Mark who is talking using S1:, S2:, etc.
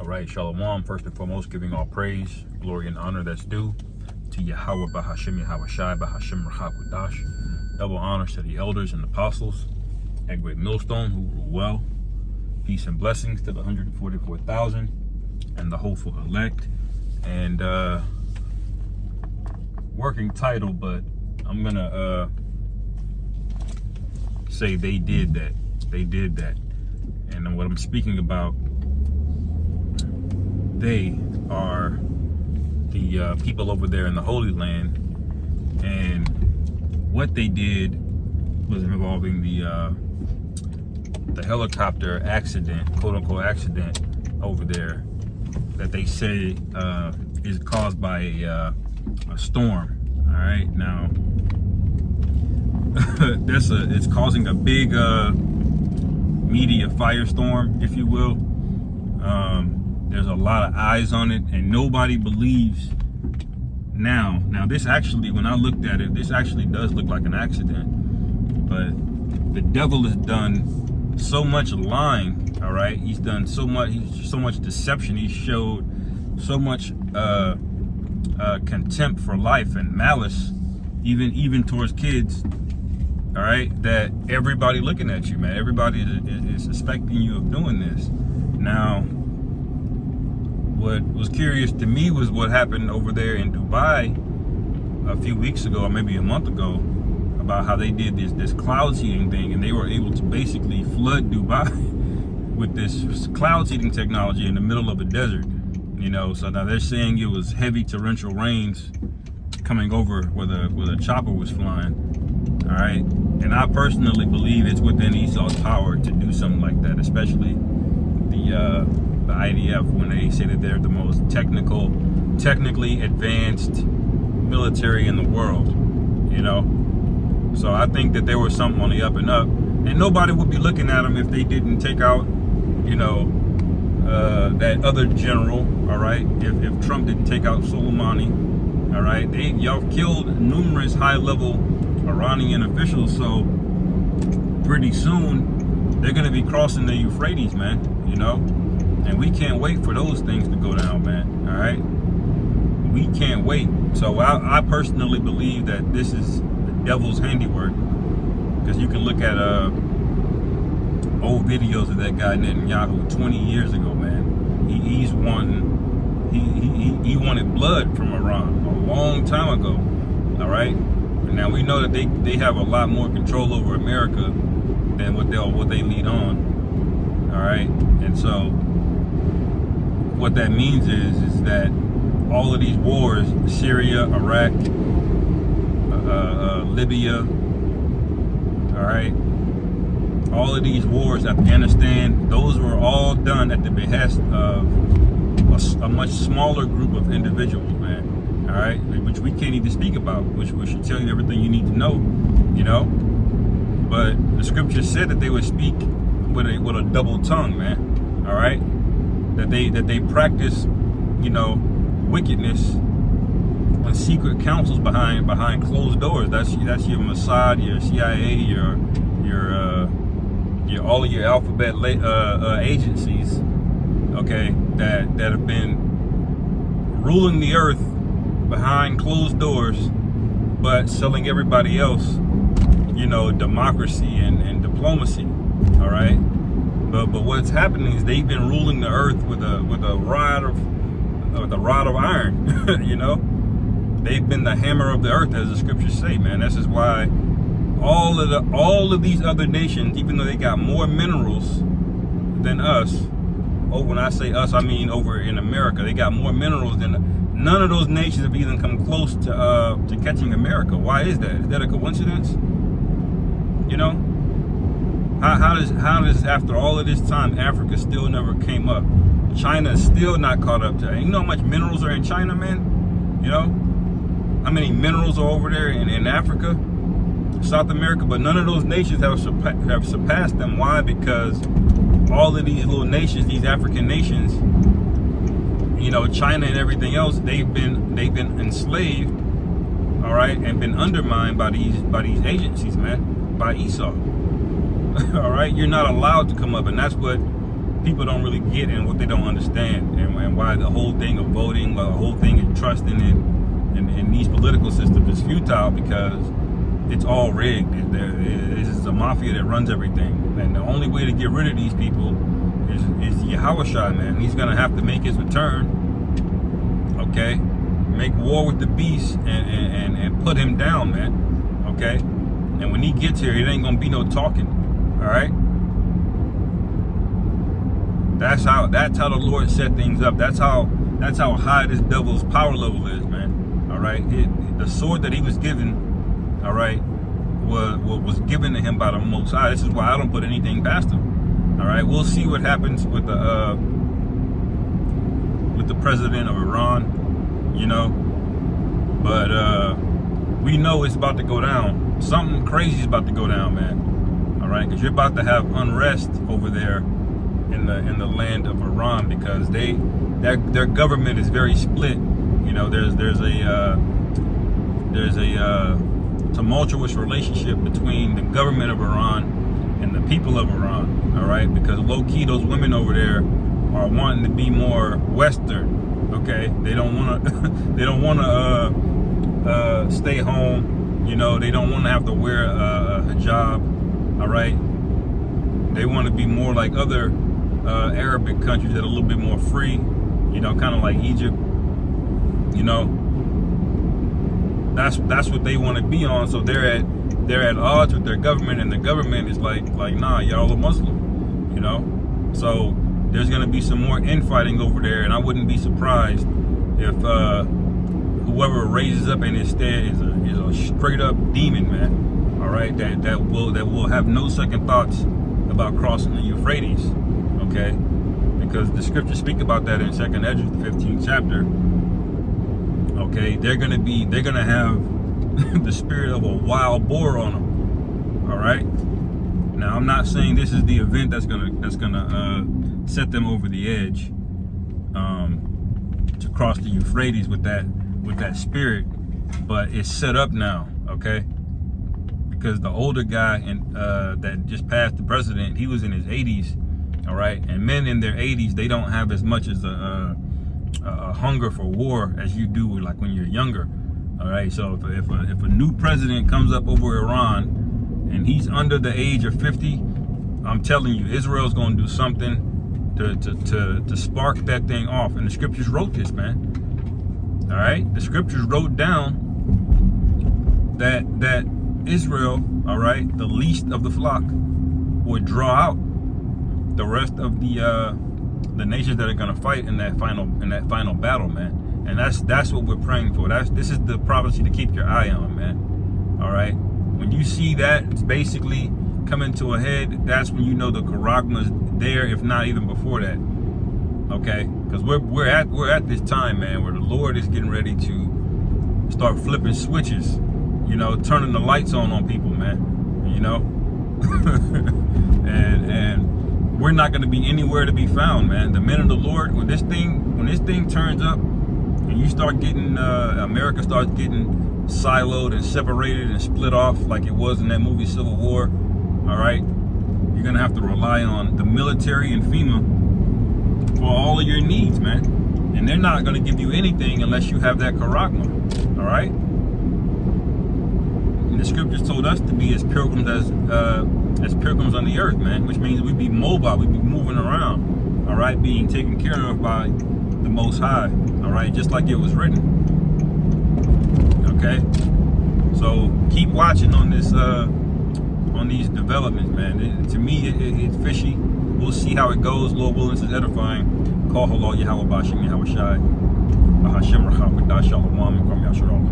S1: All right, Shalom. First and foremost, giving all praise, glory, and honor that's due to Yahweh Bahashim Yahweh Shai Bahashim Rahakudash. Double honors to the elders and apostles at Great Millstone who rule well. Peace and blessings to the 144,000 and the hopeful elect. And working title, but I'm gonna say they did that. They did that. And what I'm speaking about, they are the people over there in the Holy Land, and what they did was involving the helicopter accident, quote unquote accident over there, that they say is caused by a storm. All right, now it's causing a big media firestorm, if you will. There's a lot of eyes on it, and nobody believes now. Now, this actually, when I looked at it, this actually does look like an accident. But the devil has done so much lying. All right, he's done so much deception. He showed so much contempt for life and malice, even towards kids. All right, that everybody looking at you, man. Everybody is suspecting you of doing this. Now, what was curious to me was what happened over there in Dubai a few weeks ago, or maybe a month ago, about how they did this cloud seeding thing, and they were able to basically flood Dubai with this cloud seeding technology in the middle of a desert. You know, so now they're saying it was heavy torrential rains coming over where the chopper was flying. All right, and I personally believe it's within Esau's power to do something like that, especially the IDF, when they say that they're the most technically advanced military in the world, you know. So I think that there was something on the up and up, and nobody would be looking at them if they didn't take out, you know, that other general. All right, if Trump didn't take out Soleimani, all right, y'all killed numerous high-level Iranian officials, so pretty soon they're gonna be crossing the Euphrates, man, you know. And we can't wait for those things to go down, man. All right, we can't wait. So I personally believe that this is the devil's handiwork, because you can look at old videos of that guy Netanyahu 20 years ago, man. He wanted blood from Iran a long time ago. All right, and now we know that they have a lot more control over America than what they lead on. All right, and so what that means is that all of these wars, Syria, Iraq, Libya, all right, all of these wars, Afghanistan, those were all done at the behest of a much smaller group of individuals, man. All right, which we can't even speak about, which should tell you everything you need to know, you know. But the scripture said that they would speak with a double tongue, man. All right. That they practice, you know, wickedness and secret councils behind closed doors. That's your Mossad, your CIA, your all of your alphabet agencies, okay, that have been ruling the earth behind closed doors, but selling everybody else, you know, democracy and diplomacy. All right. But what's happening is they've been ruling the earth with a rod of iron. You know, they've been the hammer of the earth, as the scriptures say, man. This is why all of these other nations, even though they got more minerals than us, when I say us, I mean over in America, they got more minerals than none of those nations have even come close to catching America. Why is that? Is that a coincidence? You know? How does after all of this time Africa still never came up? China is still not caught up to it. You know how much minerals are in China, man? You know how many minerals are over there in Africa, South America? But none of those nations have surpassed them. Why? Because all of these little nations, these African nations, you know, China and everything else, they've been enslaved, all right, and been undermined by these agencies, man, by Esau. All right, you're not allowed to come up, and that's what people don't really get and what they don't understand, and why the whole thing of voting, why the whole thing of trusting in these political systems is futile, because it's all rigged. This is a mafia that runs everything, and the only way to get rid of these people is Yahushua, man. He's gonna have to make his return, okay? Make war with the beast and put him down, man, okay? And when he gets here, it ain't gonna be no talking, all right? That's how the Lord set things up. That's how high this devil's power level is, man. All right, the sword that he was given, all right, was given to him by the Most High. This is why I don't put anything past him. All right, we'll see what happens with the president of Iran, you know, but we know it's about to go down. Something crazy is about to go down, man. All right, because you're about to have unrest over there in the land of Iran, because their government is very split. You know, there's a tumultuous relationship between the government of Iran and the people of Iran. All right, because low key those women over there are wanting to be more Western. Okay, they don't want to stay home. You know, they don't want to have to wear a hijab. All right, they want to be more like other Arabic countries that are a little bit more free, you know, kind of like Egypt, you know. That's what they want to be on. So they're at odds with their government, and the government is like nah, y'all are Muslim, you know. So there's gonna be some more infighting over there, and I wouldn't be surprised if whoever raises up in his stead is a straight up demon, man. All right, that will have no second thoughts about crossing the Euphrates. Okay, because the scriptures speak about that in 2nd Ezra, the 15th chapter. Okay, they're gonna have the spirit of a wild boar on them. All right. Now, I'm not saying this is the event that's gonna set them over the edge to cross the Euphrates with that spirit, but it's set up now. Okay, because the older guy that just passed the president, he was in his 80s. All right, and men in their 80s, they don't have as much as a hunger for war as you do like when you're younger. All right, so if a new president comes up over Iran and he's under the age of 50, I'm telling you, Israel's going to do something to spark that thing off. And the scriptures wrote this, man. All right, the scriptures wrote down that Israel, all right, the least of the flock, would draw out the rest of the nations that are going to fight in that final battle, man. And that's what we're praying for. This is the prophecy to keep your eye on, man. All right, when you see that it's basically coming to a head, that's when you know the charagma's there, if not even before that. Okay, because we're at this time, man, where the Lord is getting ready to start flipping switches, you know, turning the lights on people, man, you know. and we're not going to be anywhere to be found, man. The men of the Lord, when this thing turns up and you start getting America starts getting siloed and separated and split off like it was in that movie Civil War, all right, you're gonna have to rely on the military and FEMA for all of your needs, man. And they're not gonna give you anything unless you have that charagma, all right. And the scriptures told us to be as pilgrims as pilgrims on the earth, man, which means we'd be mobile, we'd be moving around, all right, being taken care of by the Most High, all right, just like it was written. Okay, so keep watching on this on these developments, man. To me, it's fishy. We'll see how it goes. Lord willing, this is edifying. Call Halal Yahweh Bashim Yahweh Shai Bahashem Racham Shalom and Kwam Yasharom.